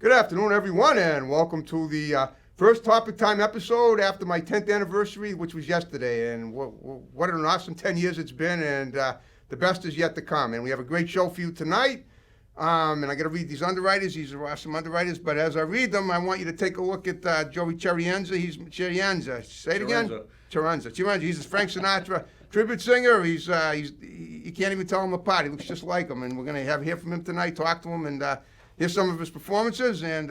Good afternoon, everyone, and welcome to the first Topic Time episode after my 10th anniversary, which was yesterday. And what an awesome 10 years it's been, and the best is yet to come. And we have a great show for you tonight. And I got to read these underwriters. These are awesome underwriters. But as I read them, I want you to take a look at Joey Chirienza. He's Chirienza. Say it again. Chirienza. He's a Frank Sinatra tribute singer. You can't even tell him apart. He looks just like him. And we're going to hear from him tonight, talk to him, and here's some of his performances, and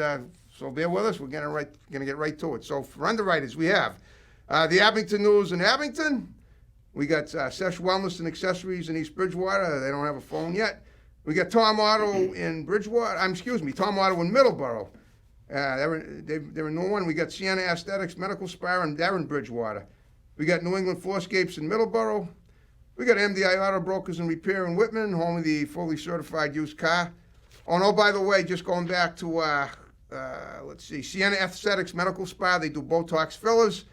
so bear with us. We're going to get right to it. So for underwriters, we have the Abington News in Abington. We got Sesh Wellness and Accessories in East Bridgewater. They don't have a phone yet. We got Tom Auto in Bridgewater. Tom Auto in Middleborough. They're in New one. We got Sienna Aesthetics Medical Spa, and they're in Bridgewater. We got New England Floorscapes in Middleborough. We got MDI Auto Brokers and Repair in Whitman, home of the fully certified used car. Oh, no, by the way, just going back to, Sienna Aesthetics Medical Spa. They do Botox fillers.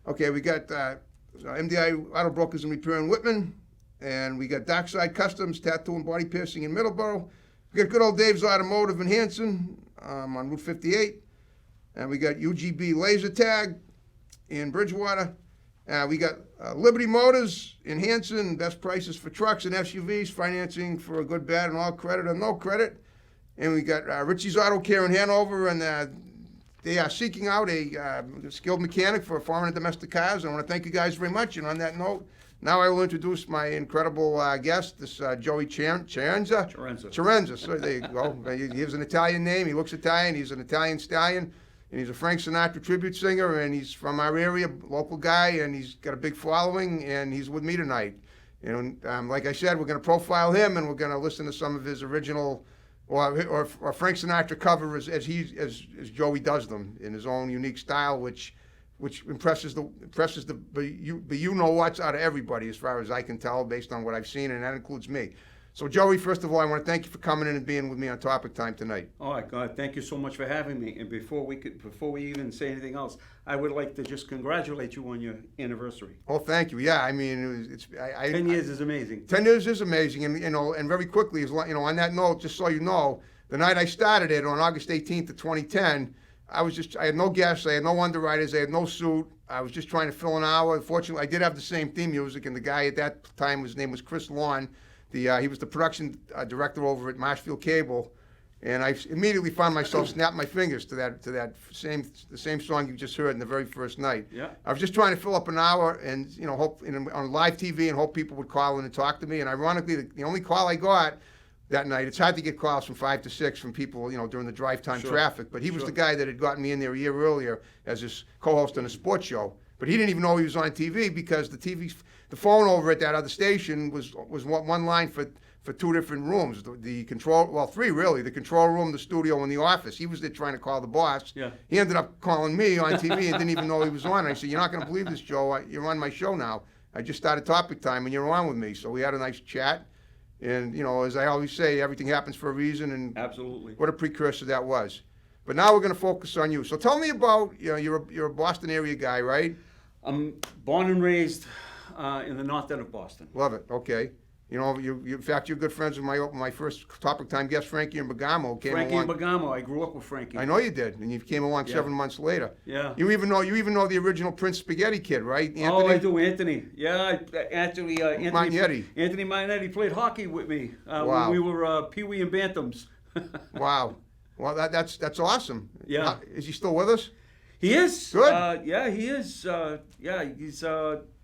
Okay, we got MDI Auto Brokers and Repair in Whitman. And we got Dockside Customs, Tattoo and Body Piercing in Middleborough. We got good old Dave's Automotive in Hanson on Route 58. And we got UGB Laser Tag in Bridgewater. We got Liberty Motors in Hanson, best prices for trucks and SUVs, financing for a good, bad, and all credit or no credit. And we got Richie's Auto Care in Hanover, and they are seeking out a skilled mechanic for foreign and domestic cars. I want to thank you guys very much. And on that note, now I will introduce my incredible guest, this Joey Chirienza. So there you go. He has an Italian name. He looks Italian. He's an Italian stallion. And he's a Frank Sinatra tribute singer, and he's from our area, local guy, and he's got a big following, and he's with me tonight. And like I said, we're going to profile him, and we're going to listen to some of his original or Frank Sinatra cover as Joey does them in his own unique style, which impresses the you know what's out of everybody as far as I can tell based on what I've seen, and that includes me. So Joey, first of all, I want to thank you for coming in and being with me on Topic Time tonight. All right, God, thank you so much for having me. And before we even say anything else, I would like to just congratulate you on your anniversary. Oh, thank you. Yeah, I mean, 10 years is amazing. 10 years is amazing, and and very quickly, on that note, just so you know, the night I started it on August 18th of 2010, I had no guests, I had no underwriters, I had no suit. I was just trying to fill an hour. Fortunately, I did have the same theme music, and the guy at that time, his name was Chris Lawn. He was the production director over at Marshfield Cable, and I immediately found myself snapping my fingers to the same song you just heard in the very first night. Yeah. I was just trying to fill up an hour, and hope on live TV, and hope people would call in and talk to me. And ironically, the only call I got that night, it's hard to get calls from 5 to 6 from people, during the drive time traffic. But he was the guy that had gotten me in there a year earlier as his co-host on a sports show. But he didn't even know he was on TV because the phone over at that other station was one line for two different rooms. Three really. The control room, the studio, and the office. He was there trying to call the boss. Yeah. He ended up calling me on TV and didn't even know he was on. I said, "You're not going to believe this, Joe. You're on my show now. I just started Topic Time and you're on with me." So we had a nice chat. And, as I always say, everything happens for a reason. And Absolutely. What a precursor that was. But now we're going to focus on you. So tell me about, you're a Boston area guy, right? I'm born and raised in the north end of Boston. Love it. Okay. In fact, you're good friends with my first Topic Time guest, Frankie and Bergamo. Frankie and Bergamo. I grew up with Frankie. I know you did, and you came along 7 months later. Yeah. You even know the original Prince Spaghetti Kid, right? Anthony? Oh, I do, Anthony. Yeah, Anthony Magnetti played hockey with me wow. when we were Pee-wee and Bantams. Wow. Well, that's awesome. Yeah. Is he still with us? He is. Good. Yeah, he is.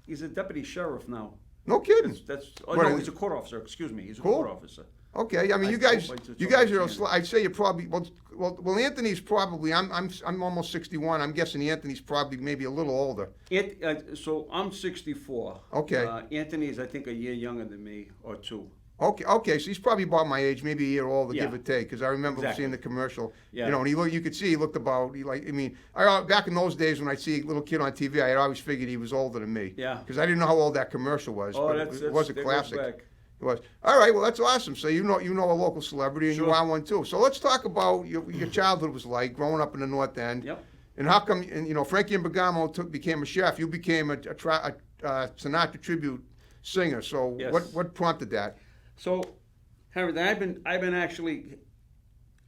He's a deputy sheriff now. No kidding. He's a court officer. Excuse me. He's a court officer. Okay. I mean, you guys are. I'd say you're probably well. Anthony's probably. I'm almost 61. I'm guessing Anthony's probably maybe a little older. So I'm 64. Okay. Anthony is, I think, a year younger than me or two. Okay, so he's probably about my age, maybe a year older, give or take, because I remember seeing the commercial. Yeah. And you could see he looked about, back in those days when I'd see a little kid on TV, I had always figured he was older than me. Yeah. Because I didn't know how old that commercial was, Oh, but it was a classic. Back. It was. All right, well, that's awesome. So you know a local celebrity, and Sure. you are one too. So let's talk about your childhood was like, growing up in the North End. Yep. And how come, Frankie and Bergamo became a chef, you became a Sinatra tribute singer. So Yes. what prompted that? So, Harry, I've been actually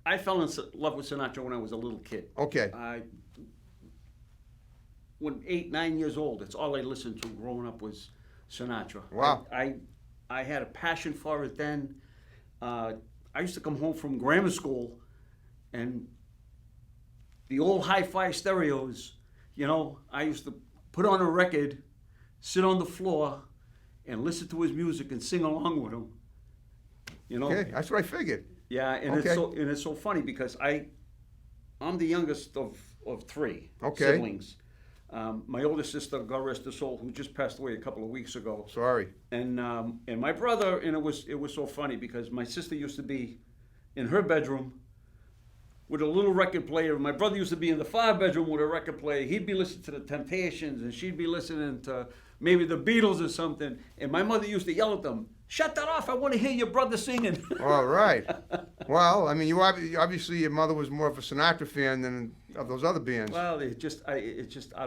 I fell in love with Sinatra when I was a little kid. Okay. When 8, 9 years old, it's all I listened to growing up was Sinatra. Wow. I had a passion for it then. I used to come home from grammar school, and the old hi-fi stereos, I used to put on a record, sit on the floor, and listen to his music and sing along with him. Okay, that's what I figured. Yeah, and Okay. it's so funny because I'm the youngest of 3 Okay. siblings. My older sister, God rest her soul, who just passed away a couple of weeks ago, Sorry. and my brother, and it was so funny because my sister used to be in her bedroom with a little record player. My brother used to be in the far bedroom with a record player. He'd be listening to the Temptations, and she'd be listening to maybe the Beatles or something. And my mother used to yell at them, "Shut that off! I want to hear your brother singing." All right. Well, I mean, obviously your mother was more of a Sinatra fan than of those other bands. Well, I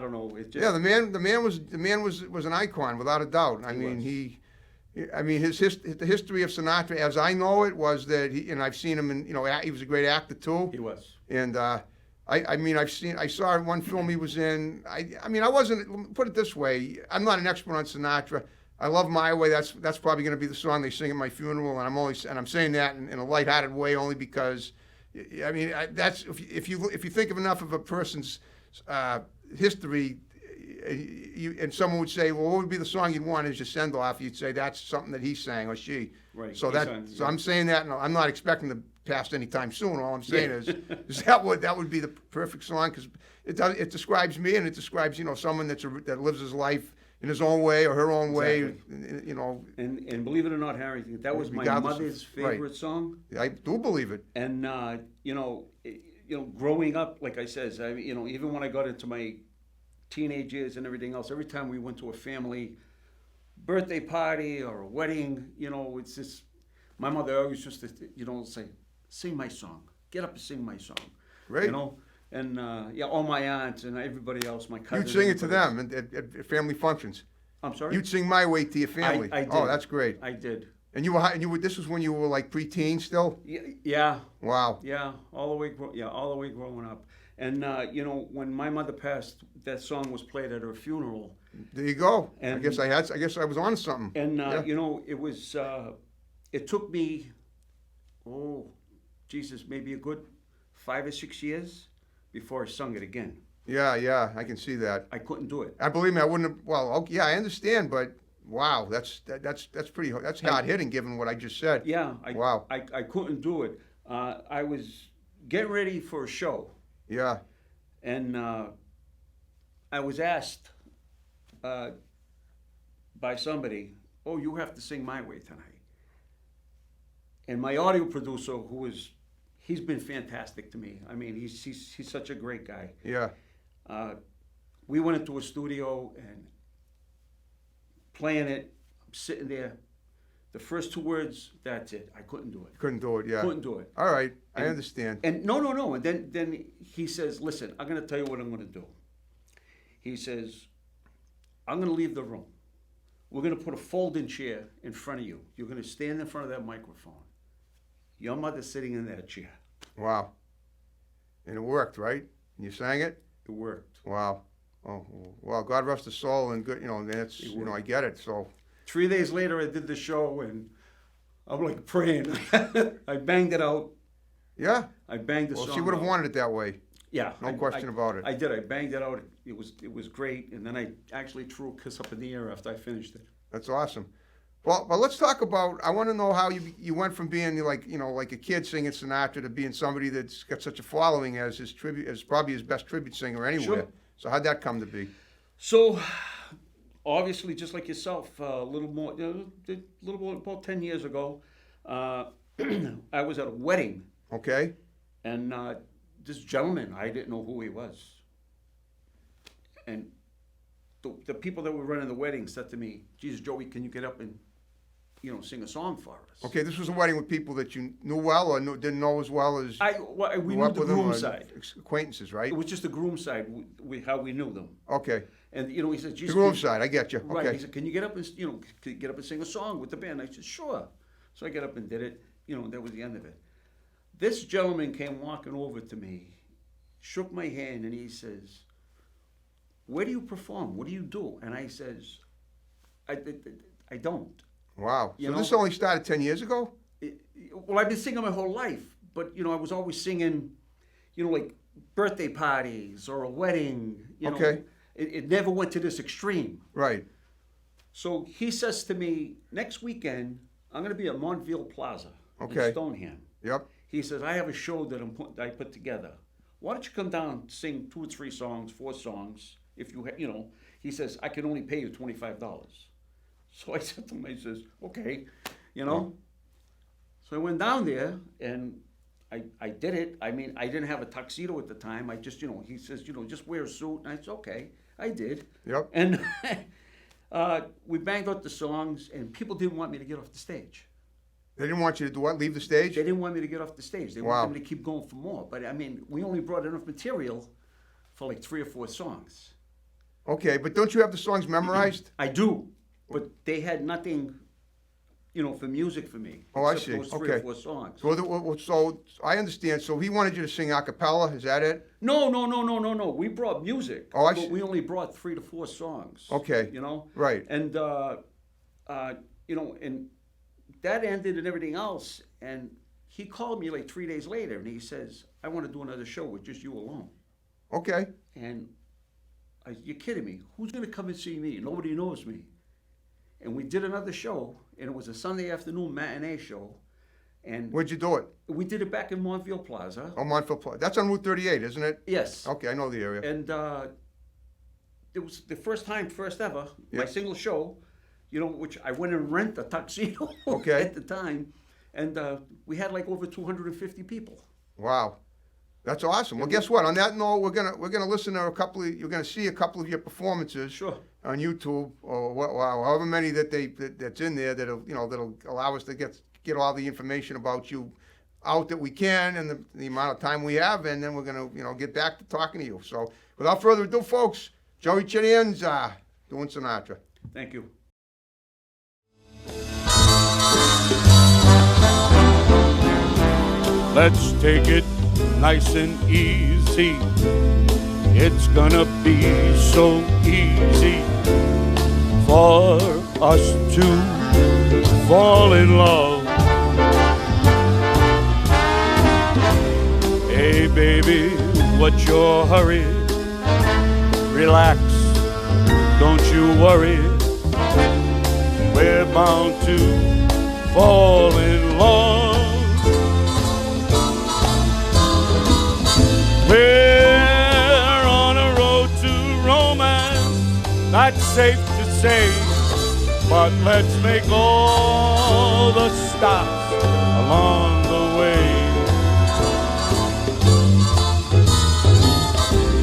don't know. Yeah, the man was an icon without a doubt. I mean, the history of Sinatra, as I know it, was that and I've seen him in, he was a great actor too. He was. And I saw one film he was in. I wasn't, put it this way, I'm not an expert on Sinatra. I love My Way. That's probably going to be the song they sing at my funeral, and I'm saying that in a lighthearted way only because, that's if you think of enough of a person's history, and someone would say, well, what would be the song you'd want as your send off? You'd say that's something that he sang or she. Right. So Yeah. I'm saying that, and I'm not expecting to pass anytime soon. All I'm saying is that would be the perfect song because it describes me and it describes someone that lives his life in his own way or her own way. And believe it or not, Harry, that was my Regardless of- mother's favorite song. I do believe it. And growing up, like I says, even when I got into my teenage years and everything else, every time we went to a family birthday party or a wedding, it's just my mother always used to, say, "Sing my song. Get up and sing my song." Right. And all my aunts and everybody else, my cousins. You'd sing it to everybody them at family functions. I'm sorry. You'd sing My Way to your family. I did. Oh, that's great. I did. And this was when you were like preteen still? Yeah. Wow. Yeah, all the way growing up. And when my mother passed, that song was played at her funeral. There you go. I And- guess I was on something. And Yeah. it was it took me maybe a good 5 or 6 years before I sung it again. Yeah, I can see that. I couldn't do it. I believe me, I wouldn't have. Well, okay, yeah, I understand, but wow, that's hard hitting given what I just said. Yeah, Wow. I couldn't do it. I was getting ready for a show, Yeah. and I was asked by somebody, "Oh, you have to sing My Way tonight." And my audio producer, he's been fantastic to me. I mean, he's such a great guy. Yeah. We went into a studio and playing it. I'm sitting there. The first 2 words, that's it. I couldn't do it. Couldn't do it. Yeah. Couldn't do it. All right, I And- understand. And no. And then he says, "Listen, I'm going to tell you what I'm going to do." He says, "I'm going to leave the room. We're going to put a folding chair in front of you. You're going to stand in front of that microphone. Your mother's sitting in that chair." Wow. And it worked, right? And you sang it. It worked. Wow. Oh, well, God rest his soul, and good. That's I get it. So 3 days later, I did the show, and I'm like praying. I banged it out. yeah. I banged the Well, song she would have out. wanted it that way. Yeah, No question about it. I did. I banged it out. It was great, and then I actually threw a kiss up in the air after I finished it. That's awesome. Well, but let's talk about. I want to know how you went from being like a kid singing Sinatra to being somebody that's got such a following as probably his best tribute singer anywhere. Sure. So how'd that come to be? So, obviously, just like yourself, a little more about 10 years ago, I was at a wedding, Okay. and this gentleman, I didn't know who he was, and the people that were running the wedding said to me, "Jesus, Joey, can you get up and sing a song for us?" Okay. This was a wedding with people that you knew well or didn't know as well as We grew knew up the with them, groom or side. acquaintances, right? It was just the groom side, how we knew them. Okay. And he said, The "Jesus, groom can-" side. I get you. Right. Okay. He said, "Can you get up and sing a song with the band?" I said, "Sure." So I got up and did it. That was the end of it. This gentleman came walking over to me, shook my hand, and he says, "Where do you perform? What do you do?" And I says, I don't. Wow. You So know? this only started 10 years ago? Well, I've been singing my whole life, but I was always singing, like birthday parties or a wedding. Okay. It never went to this extreme. Right. So he says to me, next weekend I'm going to be at Montville Plaza Okay. in Stoneham. Yep. He says, I have a show that I put together. Why don't you come down, sing 2 or 3 songs, 4 songs? If he says, I can only pay you $25. So I said to him, I says, okay, So I went down there and I did it. I mean, I didn't have a tuxedo at the time. I just, he says, just wear a suit. And I said, okay, I did. Yep. And we banged out the songs, and people didn't want me to get off the stage. They didn't want you to do what? Leave the stage? They didn't want me to get off the stage. They Wow. wanted me to keep going for more. But I mean, we only brought enough material for like 3 or 4 songs. Okay, but don't you have the songs memorized? I do, but they had nothing, for music for me. Oh, I except see. Those 3 Okay. or 4 songs. So I understand. So he wanted you to sing a cappella. Is that it? No. We brought music. Oh, I but see. we only brought 3 to 4 songs. Okay. Right. And and that ended and everything else. And he called me like 3 days later, and he says, I want to do another show with just you alone. Okay. And you're kidding me. Who's going to come and see me? Nobody knows me. And we did another show, and it was a Sunday afternoon matinee show. And Where'd you do it? we did it back in Montville Plaza. Oh, Montville Plaza. That's on Route 38, isn't it? Yes. Okay, I know the area. And it was the first ever, Yeah. my single show, which I went and rent a tuxedo Okay. at the time. And we had like over 250 people. Wow. That's awesome. Well, guess what? On that note, we're gonna listen to you're gonna see a couple of your performances Sure. on YouTube, or however many that's in there that'll allow us to get all the information about you out that we can, and the amount of time we have, and then we're gonna get back to talking to you. So without further ado, folks, Joey Chittian's doing Sinatra. Thank you. Let's take it nice and easy. It's gonna be so easy for us to fall in love. Hey baby, what's your hurry? Relax, don't you worry. We're bound to fall in love. We're on a road to romance, that's safe to say, but let's make all the stops along the way.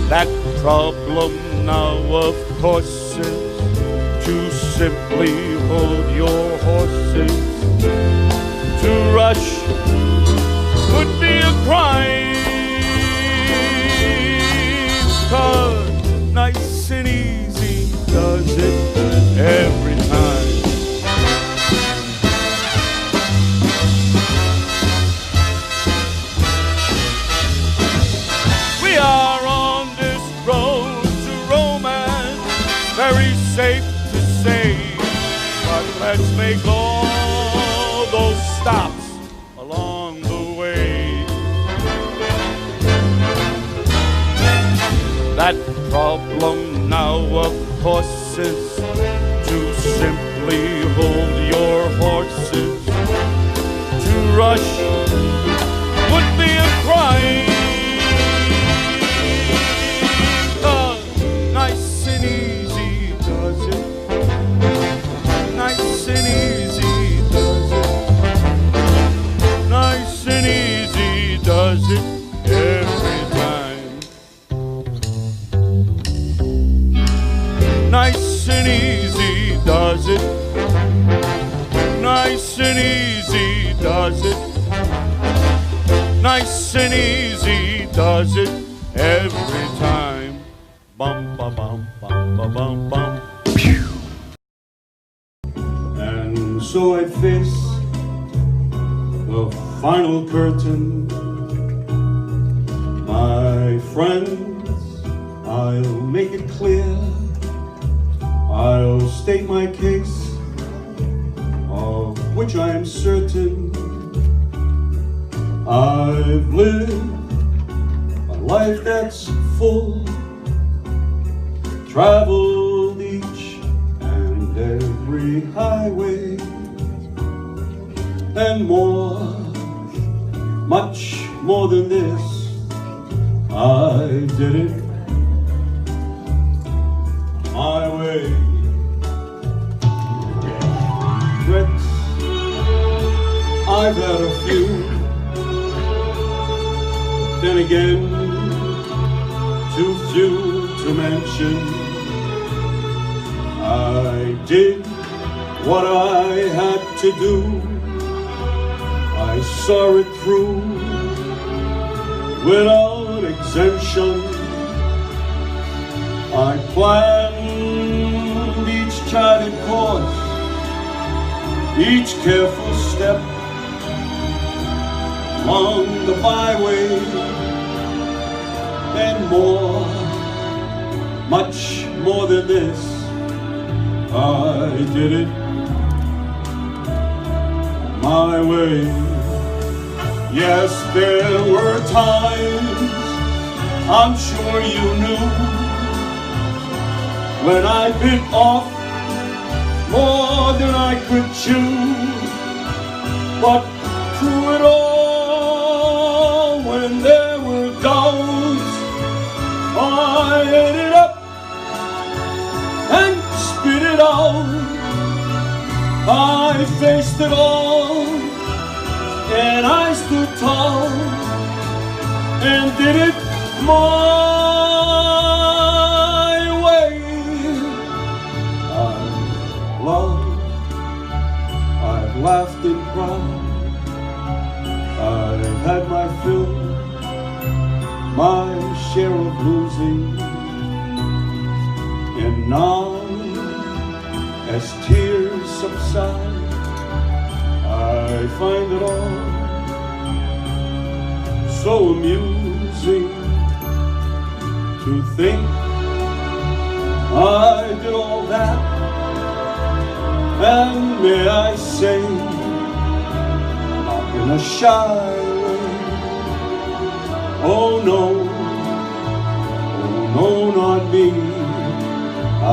That problem now, of course, is to simply hold your horses. To rush would be a crime. 'Cause nice and easy does it every time. We are on this road to romance, very safe to say, but let's make all those stops along the way. That problem now, of course, is to simply hold your horses. To rush would be a crime. Nice and easy does it. Nice and easy does it. Nice and easy does it every time. Nice and easy does it. Nice and easy does it. Nice and easy does it every time. Bum ba bum bum ba bum bum. Pew. And so I face the final curtain. My friends, I'll make it clear, I'll state my case, of which I am certain. I've lived a life that's full, traveled each and every highway, and more, much more than this, I did it my way. Regrets, I've had a few. Then again, too few to mention. I did what I had to do. I saw it through without exemption. I planned each charted course, each careful step along the byway, and more, much more than this, I did it my way. Yes, there were times, I'm sure you knew, when I bit off more than I could chew. But through it all, when there were doubts, I ate it up and spit it out. I faced it all, and I stood tall and did it my way. I've loved, I've laughed and cried, I've had my fill, my share of losing, and now, as tears subside, I find it all so amusing to think I did all that, and may I say, not in a shy way, oh no, not me, I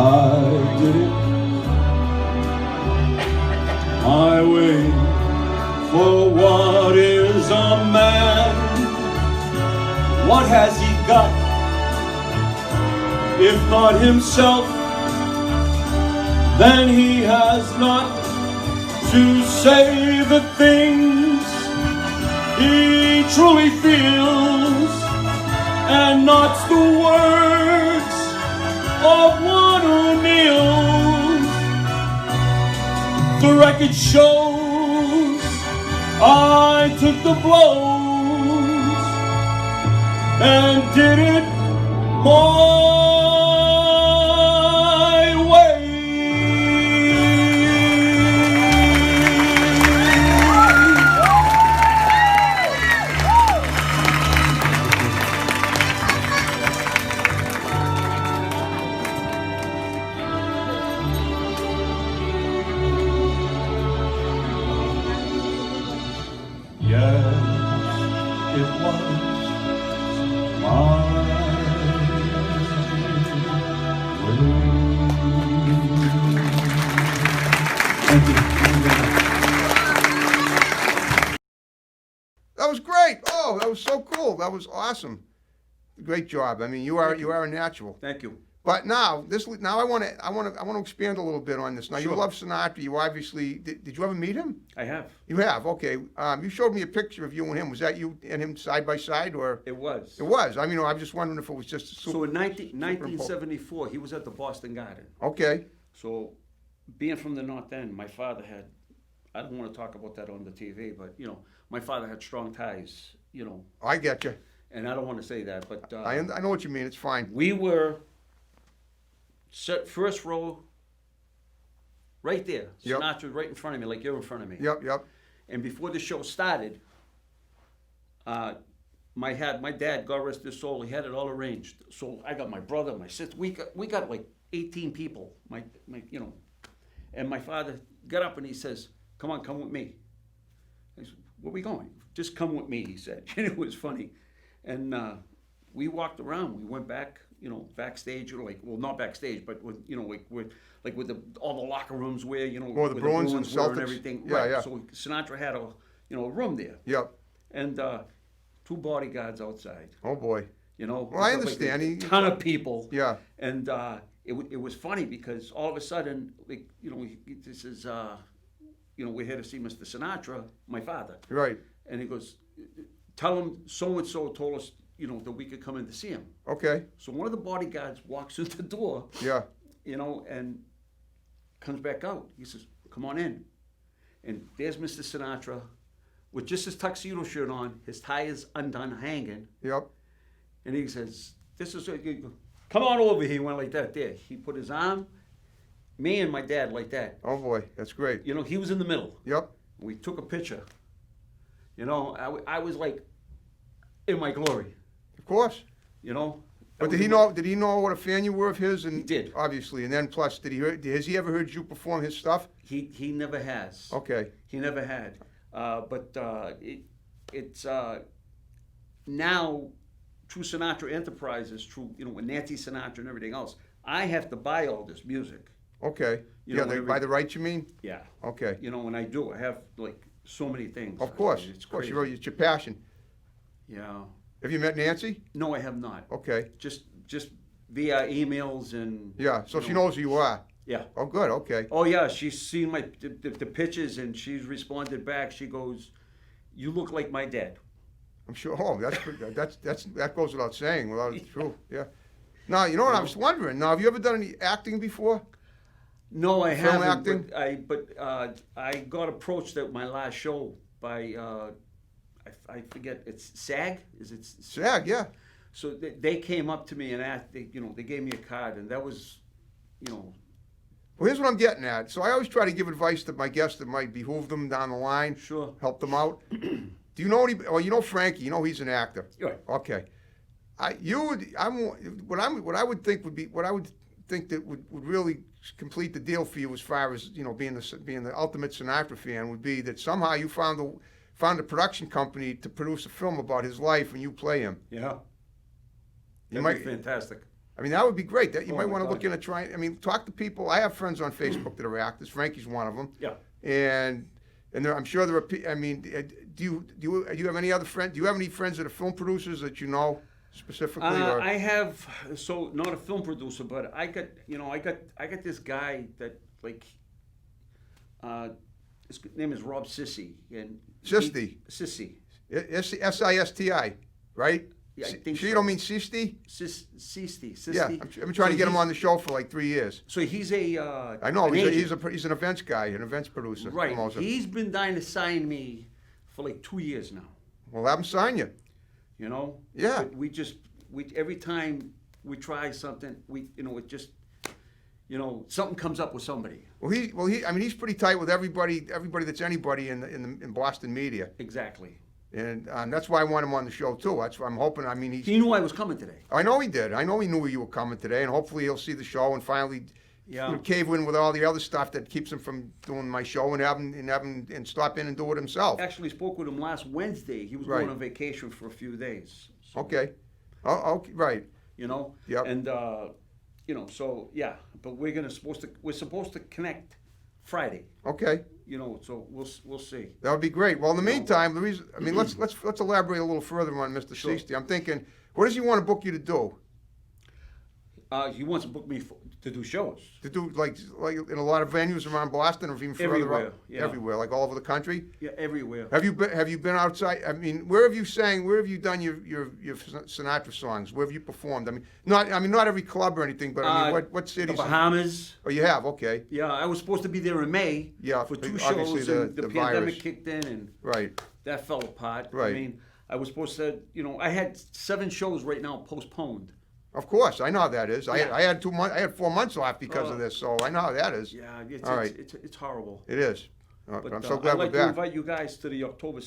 did it my way. For what is a man? What has he got, if not himself? Then he has not to say the things he truly feels, and not the words of one who kneels. The record shows I took the blows and did it my way. Yes, it was my Thank you. That was great. Oh, that was so cool. That was awesome. Great job. I mean, you are a natural. Thank you. But now I want to expand a little bit on this. Now you Sure. love Sinatra. You obviously did you ever meet him? I have. You have. Okay. You showed me a picture of you and him. Was that you and him side by side, or It was. it was? I mean, I'm just wondering if it was just a So in 1974, he was at the Boston Garden. Okay. So, being from the North End, my father had, I don't want to talk about that on the TV, but, you know, my father had strong ties, you know, I get you. and I don't want to say that, but I know what you mean. It's fine. we were set first row right there. Yep. Sinatra right in front of me, like you're in front of me. Yep. And before the show started, my dad, God rest his soul, he had it all arranged. So I got my brother, my sister. We got like 18 people. My and my father got up and he says, "Come on, come with me." I said, "Where are we going?" "Just come with me," he said. And it was funny. And we walked around. We went back, backstage, not backstage, but with, with all the locker rooms where, the where Bruins and were and Celtics. everything. Yeah, right. yeah. So Sinatra had a room there. Yep. And 2 bodyguards outside. Oh boy. Well, I understand. a ton of people. Yeah. And it was funny because all of a sudden, this is, we're here to see Mr. Sinatra, my father. Right. And he goes, "Tell him so-and-so told us, that we could come in to see him." Okay. So one of the bodyguards walks through the door, Yeah. and comes back out. He says, "Come on in." And there's Mr. Sinatra with just his tuxedo shirt on, his tie is undone, hanging. Yep. And he says, "Come on over here." He went like that there. He put his arm, me and my dad like that. Oh boy, that's great. He was in the middle. Yep. We took a picture. I was like in my glory, Of course. But did he know? Did he know what a fan you were of his? And He did. Obviously, and then plus, has he ever heard you perform his stuff? He never has. Okay. He never had. But it's now through Sinatra Enterprises, through with Nancy Sinatra and everything else. I have to buy all this music. Okay. You Yeah, know, they every- by the rights, you mean? Yeah. Okay. When I do, I have like so many things. Of course. It's Of course. crazy. It's your passion. Yeah. Have you met Nancy? No, I have not. Okay. Just via emails and. Yeah. So she knows who you are. Yeah. Oh, good. Okay. Oh yeah, she's seen the pictures and she's responded back. She goes, "You look like my dad." I'm sure. Oh, that goes without saying. Without it's true. Yeah. Now, you know what I was wondering. Now, have you ever done any acting before? No, I Film haven't. acting? But I got approached at my last show by I forget. It's SAG. Is it? SAG. Yeah. So they came up to me and asked. They gave me a card, and that was, Well, here's what I'm getting at. So I always try to give advice to my guests that might behoove them down the line. Sure. Help them out. Do you know any? Well, you know Frankie. You know he's an actor. Right. Okay. What I would think that would really complete the deal for you as far as being the ultimate Sinatra fan would be that somehow you found a production company to produce a film about his life and you play him. Yeah. You That'd might. be fantastic. I mean, that would be great. That you Oh might my want to God. look into trying. I mean, talk to people. I have friends on Facebook that are actors. Frankie's one of them. Yeah. And I'm sure there are. I mean, do you have any other friends? Do you have any friends that are film producers that you know specifically? Or? I have not a film producer, but I got this guy that his name is Rob Sisti and Sisti. Sisti. Sisti, right? Yeah, I think You so. don't mean Sisti? Sisti. Yeah, I've been trying to get him on the show for like 3 years. So he's a. I know an he's agent. he's an events guy, an events producer. Right. promoter. He's been dying to sign me for like 2 years now. Well, have him sign you. Yeah. Yeah. We every time we try something, it just, something comes up with somebody. Well, I mean, he's pretty tight with everybody that's anybody in Boston media, Exactly. and that's why I want him on the show too. That's why I'm hoping. I mean, He knew I was coming today. I know he did. I know he knew you were coming today, and hopefully he'll see the show and finally Yeah. cave in with all the other stuff that keeps him from doing my show and stop in and do it himself. Actually spoke with him last Wednesday. He was Right. going on vacation for a few days. So, Okay. Oh, okay. Right. Yep. And so yeah, but we're supposed to connect Friday. Okay. So we'll see. That would be great. Well, in the meantime, the reason, I mean, let's elaborate a little further on Mr. Sure. Sisti. I'm thinking, what does he want to book you to do? He wants to book me to do shows. To do like in a lot of venues around Boston, or even further Everywhere, up, yeah. everywhere, like all over the country. Yeah, everywhere. Have you been outside? I mean, where have you done your Sinatra songs? Where have you performed? I mean, not every club or anything, but I mean, what The cities? Bahamas. Oh, you have. Okay. Yeah, I was supposed to be there in May. Yeah, For 2 obviously shows, the- and the the pandemic virus. kicked in, and Right. that fell apart. Right. I mean, I was supposed to. I had 7 shows right now postponed. Of course, I know how that is. Yeah. I had 2 months. I had 4 months off because of this, so I know how that is. Yeah, All right. it's horrible. It is. But I'm so glad I'd we're like to back. invite you guys to the October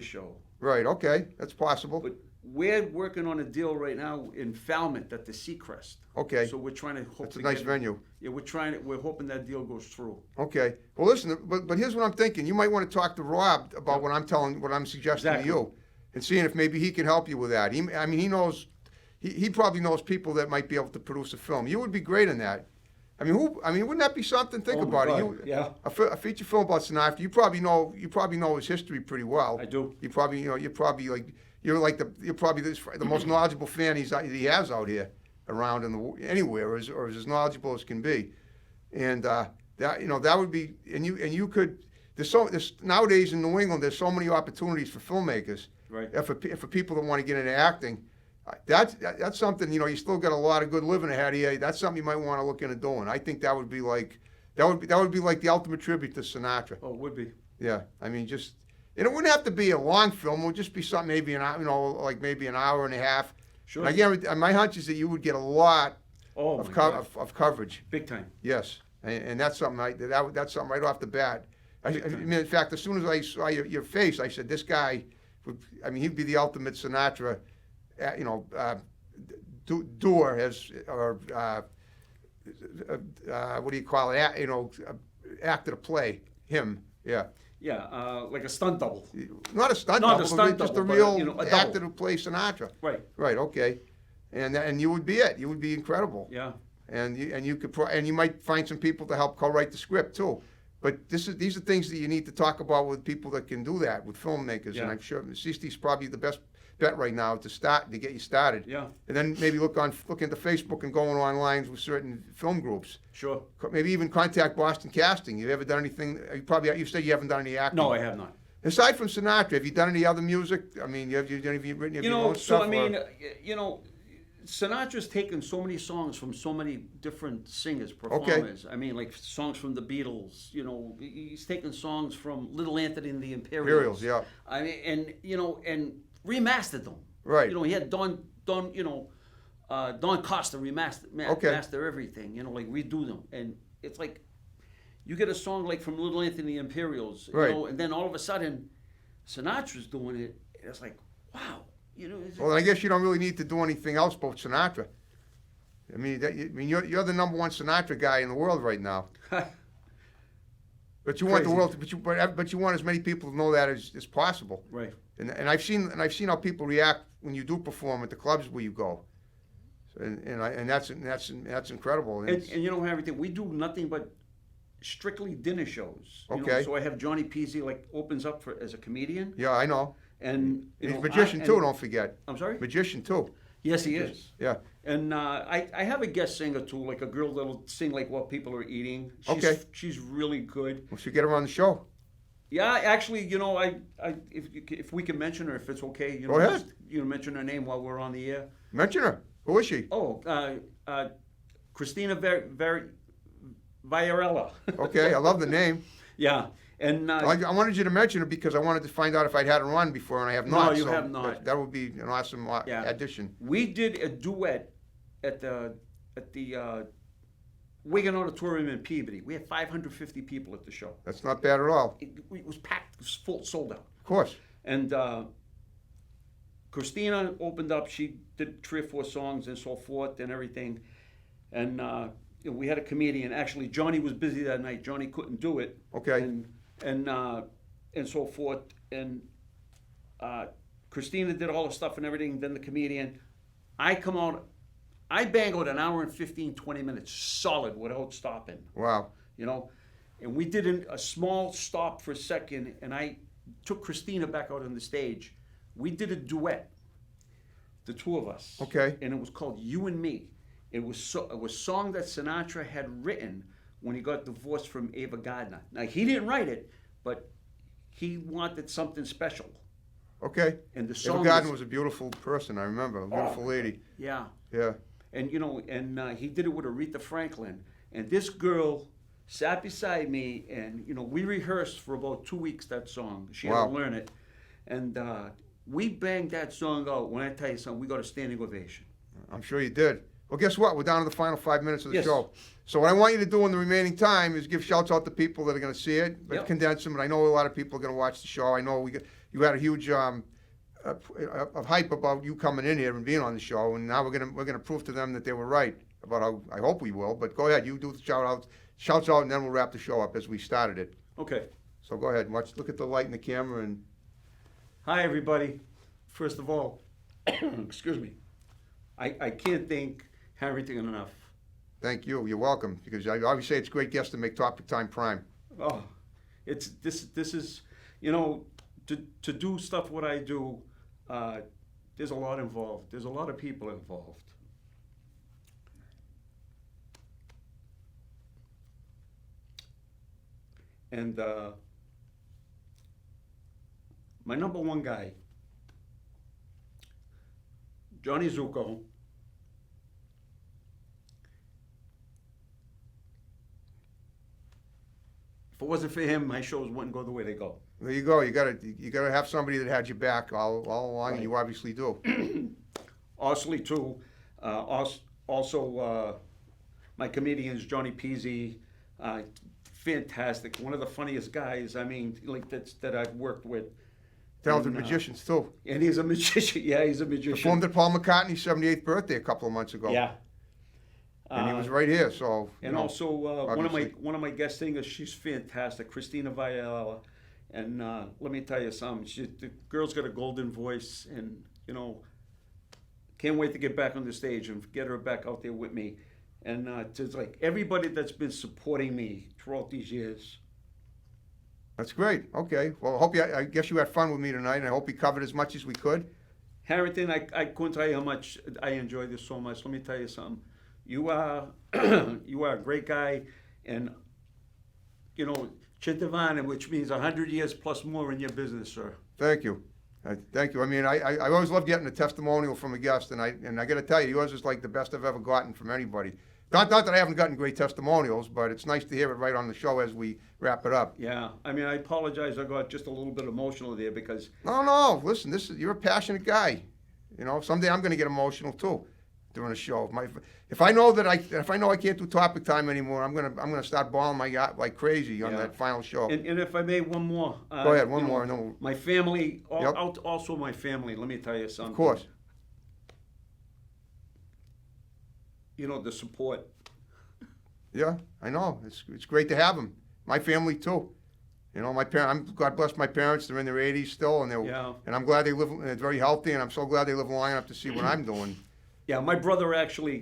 show. Right, okay, that's possible. But we're working on a deal right now in Falmouth at the Seacrest. Okay. So we're trying to hope That's a to nice get- venue. Yeah, we're hoping that deal goes through. Okay. Well, listen, but here's what I'm thinking. You might want to talk to Rob about what I'm suggesting Exactly. to you, and seeing if maybe he can help you with that. He knows, he probably knows people that might be able to produce a film. You would be great in that. Wouldn't that be something? Think Oh my about it. God, yeah. A feature film about Sinatra. You probably know his history pretty well. I do. You're probably the most knowledgeable fan he has out here around anywhere, or as knowledgeable as can be. And that would be, and you could. There's nowadays in New England, there's so many opportunities for filmmakers. Right. For people that want to get into acting, that's something. You still got a lot of good living ahead of you. That's something you might want to look into doing. I think that would be like the ultimate tribute to Sinatra. Oh, it would be. Yeah, and it wouldn't have to be a long film. It would just be something maybe maybe an hour and a half. Sure. And I guarantee, my hunch is that you would get a lot Oh, of, my co- God. of coverage. Big time. Yes, and that's something that's something right off the bat. In fact, as soon as I saw your face, I said, this guy, he'd be the ultimate Sinatra, doer what do you call it? Acted a play. Him, yeah. Yeah, like a stunt double. Not a stunt Not a double, stunt but just a double, but, real a actor double. to play Sinatra. Right. Right. Okay. And you would be it. You would be incredible. Yeah. And you could and you might find some people to help co-write the script too. But these are things that you need to talk about with people that can do that, with filmmakers. Yeah. And I'm sure Sisti's probably the best bet right now to get you started. Yeah. And then maybe look into Facebook and going online with certain film groups. Sure. Maybe even contact Boston Casting. You ever done anything? You said you haven't done any acting. No, I have not. Aside from Sinatra, have you done any other music? Have you written any of your own stuff? Sinatra's taken so many songs from so many different singers, performers. Like songs from the Beatles. He's taken songs from Little Anthony and the Imperials. Yeah. And remastered them. Right. He had Don Costa master everything. Redo them, and it's like you get a song like from Little Anthony and the Imperials. Right. And then all of a sudden, Sinatra's doing it. And it's like, wow. Well, I guess you don't really need to do anything else but Sinatra. You're the number one Sinatra guy in the world right now. But you want the world, but you want as many people to know that as possible. Right. And I've seen how people react when you do perform at the clubs where you go. And that's incredible. And everything. We do nothing but strictly dinner shows. Okay. So I have Johnny Peasy opens up as a comedian. Yeah, I know. And He's a magician too. Don't forget. I'm sorry. Magician too. Yes, he is. Yeah. And I have a guest singer too, like a girl that'll sing while people are eating. She's really good. We should get her on the show. Yeah, actually, if we can mention her, if it's okay, Go ahead. Just, mention her name while we're on the air. Mention her. Who is she? Oh, Christina Viarella. Okay, I love the name. Yeah, and I wanted you to mention her because I wanted to find out if I'd had her on before, and I have not. No, you have not. That would be an awesome addition. We did a duet at the Wigan Auditorium in Peabody. We had 550 people at the show. That's not bad at all. It was packed. It was full, sold out. Of course. And Christina opened up. She did 3 or 4 songs and so forth and everything. And we had a comedian. Actually, Johnny was busy that night. Johnny couldn't do it. Okay. And so forth. And Christina did all the stuff and everything. Then the comedian. I come out. I bang out an hour and 15, 20 minutes solid without stopping. Wow. And we did a small stop for a second, and I took Christina back out on the stage. We did a duet, the two of us. Okay. And it was called You and Me. It was a song that Sinatra had written when he got divorced from Ava Gardner. Now, he didn't write it, but he wanted something special. Okay. And the song Eva Gardner was a beautiful person, I remember. A beautiful lady. Yeah. Yeah. And, he did it with Aretha Franklin. And this girl sat beside me, and, we rehearsed for about 2 weeks that song. She had to learn it. And we banged that song out. When I tell you something, we got a standing ovation. I'm sure you did. Well, guess what? We're down to the final 5 minutes of the Yes. show. So what I want you to do in the remaining time is give shouts out to people that are going to see it, but Yep. condense them. But I know a lot of people are going to watch the show. I know you had a huge of hype about you coming in here and being on the show, and now we're gonna prove to them that they were right about how. I hope we will. But go ahead, you do the shouts out, and then we'll wrap the show up as we started it. Okay. So go ahead, look at the light in the camera, and Hi, everybody. First of all, excuse me. I can't thank Harrington enough. thank you. You're welcome, because I always say it's great guests to make Topic Time Prime. Oh, it's this is, you know, to do stuff what I do, there's a lot involved. There's a lot of people involved. And my number one guy, Johnny Zuko. If it wasn't for him, my shows wouldn't go the way they go. There you go. You gotta have somebody that had your back all along, and Right. you obviously do. Osley too. Also, my comedians, Johnny Peasy, fantastic. One of the funniest guys. I mean, like that I've worked with. Talented And, magicians too. And he's a magician. Yeah, he's a magician. Performed at Paul McCartney's 78th birthday a couple of months ago. Yeah. And he was right here. So. you And know, also obviously. one of my guest singers, she's fantastic, Christina Viella. And let me tell you something, the girl's got a golden voice, and you know, can't wait to get back on the stage and get her back out there with me. And just like everybody that's been supporting me throughout these years. That's great. Okay. Well, I guess you had fun with me tonight, and I hope we covered as much as we could. Harrington, I couldn't tell you how much I enjoyed this so much. Let me tell you something. You are you are a great guy, and you know, Chintavana, which means 100 years plus more in your business, sir. Thank you. Thank you. I mean, I always love getting a testimonial from a guest, and I got to tell you, yours is like the best I've ever gotten from anybody. Not that I haven't gotten great testimonials, but it's nice to hear it right on the show as we wrap it up. Yeah, I mean, I apologize. I got just a little bit emotional there because No. Listen, you're a passionate guy. You know, someday I'm going to get emotional too during a show. If I know I can't do Topic Time anymore, I'm gonna start bawling my god like crazy on Yeah. that final show. and if I may, one more. Go ahead, one you know, more. No, My family, Yep. also my family. Let me tell you something. of course. You know, the support. Yeah, I know. It's great to have them. My family too. You know, my parents. God bless my parents. They're in their 80s still, and Yeah. I'm glad they live. They're very healthy, and I'm so glad they live long enough to see what I'm doing. Yeah, my brother actually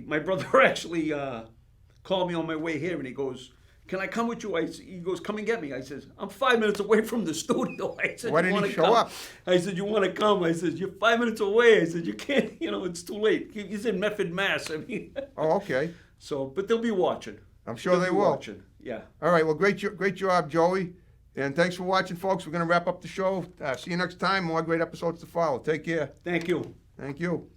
called me on my way here, and he goes, "Can I come with you?" He goes, "Come and get me." I says, "I'm 5 minutes away from the studio." I said, Why "You didn't he wanna show come?" up? I said, "You want to come?" I said, "You're 5 minutes away." I said, "You can't. You know, it's too late." He's in Medford, Mass. I mean, Oh, okay. so, but they'll be watching. I'm sure they They'll be will. Watching. Yeah. All right. Well, great job, Joey. And thanks for watching, folks. We're going to wrap up the show. See you next time. More great episodes to follow. Take care. Thank you. Thank you.